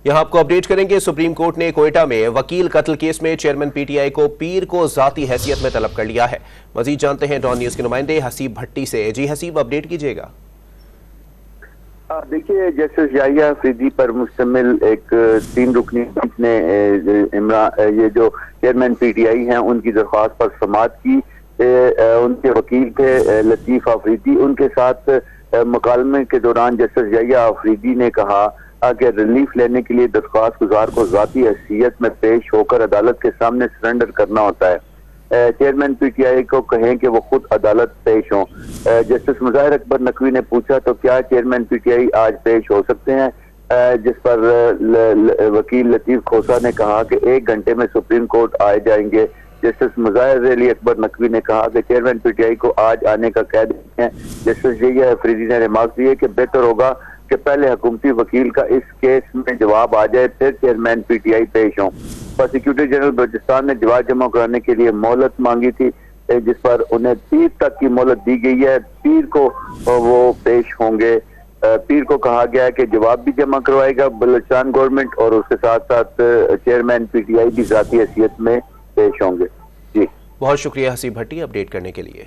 यहां आपको अपडेट करेंगे। सुप्रीम कोर्ट ने कोयटा में वकील कत्ल केस में चेयरमैन पीटीआई को पीर को जाती हैसियत में तलब कर लिया है। मजीद जानते हैं डॉन न्यूज के नुमाइंदे हसीब भट्टी से। जी हसीब, अपडेट कीजिएगा। देखिए, जस्टिस याहिया अफरीदी पर मुश्तमिल एक 3 रुकनी बेंच ने ये जो चेयरमैन पीटीआई हैं उनकी दरख्वास्त पर समाअत की। उनके वकील थे लतीफ अफरीदी। उनके साथ मुकालमे के दौरान जस्टिस याहिया अफरीदी ने कहा कि रिलीफ लेने के लिए दरख्वास्त गुजार को जाती हैसियत में पेश होकर अदालत के सामने सरेंडर करना होता है। चेयरमैन पीटीआई को कहें कि वो खुद अदालत पेश हों। जस्टिस मुजाहिर अकबर नकवी ने पूछा तो क्या चेयरमैन पीटीआई आज पेश हो सकते हैं, जिस पर वकील लतीफ खोसा ने कहा कि 1 घंटे में सुप्रीम कोर्ट आए जाएंगे। जस्टिस मुजाहिर अकबर नकवी ने कहा कि चेयरमैन पीटीआई को आज आने का कह देते हैं। जस्टिस याहिया अफरीदी ने रिमार्क दिए कि बेहतर होगा कि पहले हुकूमती वकील का इस केस में जवाब आ जाए, फिर चेयरमैन पीटीआई पेश हों। प्रोसिक्यूटर जनरल बलूचिस्तान ने जवाब जमा कराने के लिए मोहलत मांगी थी, जिस पर उन्हें 30 तक की मोहलत दी गई है। पीर को वो पेश होंगे। पीर को कहा गया है कि जवाब भी जमा करवाएगा बलूचिस्तान गवर्नमेंट और उसके साथ साथ चेयरमैन पीटीआई भी जाती हैसियत में पेश होंगे। जी बहुत शुक्रिया हसीब भट्टी अपडेट करने के लिए।